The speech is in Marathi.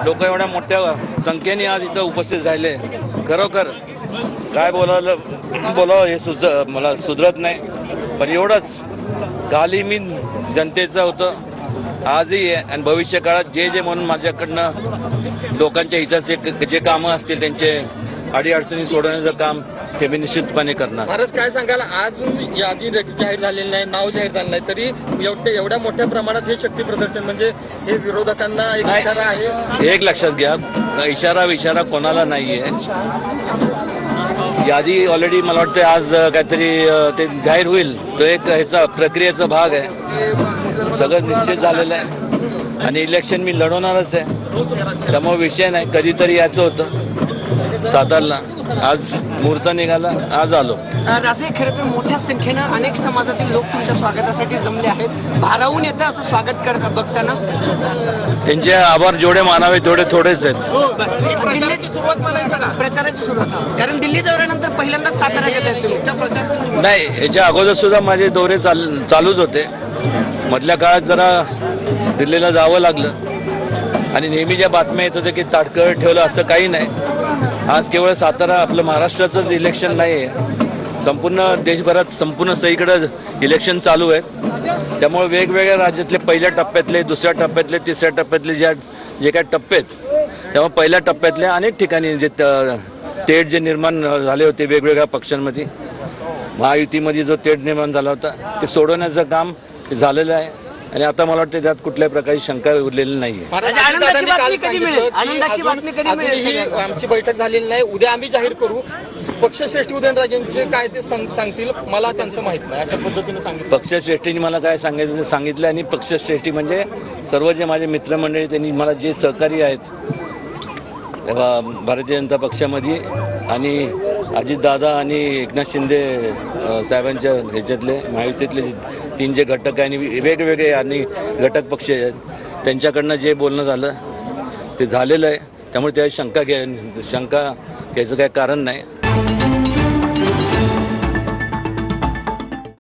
लोक एवढ्या मोठ्या संख्येने आज इथं उपस्थित राहिले, खरोखर काय बोलावं हे मला सुधरत नाही. पण एवढंच कालही मी जनतेचं होतं, आजही आहे आणि भविष्य काळात जे जे म्हणून माझ्याकडनं लोकांच्या हिताचे जे कामं असतील त्यांचे अडीअडचणी सोडवण्याचं काम हे मी निश्चितपणे करणार. महाराज काय सांगाल, आज यादी जाहीर झालेली नाही, नाव जाहीर झालं नाही, तरी एवढ्या मोठ्या प्रमाणात हे शक्ती प्रदर्शन म्हणजे हे विरोधकांना एक इशारा आहे. एक लक्षात घ्या, इशारा कोणाला नाहीये. यादी ऑलरेडी मला वाटतं आज काहीतरी ते जाहीर होईल, तो एक ह्याचा प्रक्रियेचा भाग आहे. सगळं निश्चित झालेलं आहे आणि इलेक्शन मी लढवणारच आहे. त्यामुळे विषय नाही, कधीतरी यायचं होतं सातारला, आज मुहूर्त निघाला, आज आलो. राजे, खरं तर मोठ्या संख्येनं अनेक समाजातील लोक तुमच्या स्वागतासाठी जमले आहेत. भारावून येतं असं स्वागत करता बघताना त्यांचे आभार जेवढे मानावे तेवढे थोडेच आहेत. प्रचाराची सुरुवात म्हणायचं का? प्रचाराची सुरुवात, कारण दिल्ली दौऱ्यानंतर पहिल्यांदाच सातारा गेले तुम्ही. नाही, याच्या अगोदर सुद्धा माझे दौरे चालूच होते. मधल्या काळात जरा दिल्लीला जावं लागलं आणि नेहमी ज्या बातम्या येत होत्या की ताटकळत ठेवलं, असं काही नाही. आज केवळ सातारा आपलं महाराष्ट्राचंच इलेक्शन नाही आहे, संपूर्ण देशभरात संपूर्ण सगळीकडे इलेक्शन चालू आहेत. त्यामुळे वेगवेगळ्या राज्यातले पहिल्या टप्प्यातले, दुसऱ्या टप्प्यातले, तिसऱ्या टप्प्यातले जे काय टप्पे आहेत, त्यामुळे पहिल्या टप्प्यातल्या अनेक ठिकाणी जे तेढ जे निर्माण झाले होते वेगवेगळ्या पक्षांमध्ये, महायुतीमध्ये जो तेढ निर्माण झाला होता ते सोडवण्याचं काम झालेलं आहे आणि आता मला वाटतं त्यात कुठल्याही प्रकारची शंका उरलेली नाही आहे. आमची बैठक झालेली नाही, उद्या आम्ही जाहीर करू. पक्षश्रेष्ठी उदयनराजेंचे काय ते सांगतील, मला त्यांचं माहित नाही, अशा पद्धतीने सांगितलं. पक्षश्रेष्ठींनी मला काय सांगायचं सांगितलं आणि पक्षश्रेष्ठी म्हणजे सर्व जे माझे मित्रमंडळी त्यांनी मला जे सहकारी आहेत भारतीय जनता पक्षामध्ये आणि अजितदादा आणि एकनाथ शिंदे साहेबांच्या ह्याच्यातले महायुतीतले 3 जे घटक आहे आणि वेगवेगळे आणि घटक पक्ष आहेत, त्यांच्याकडनं जे बोलणं झालं ते झालेलं आहे. त्यामुळे त्या शंका घ्यायचं काही कारण नाही.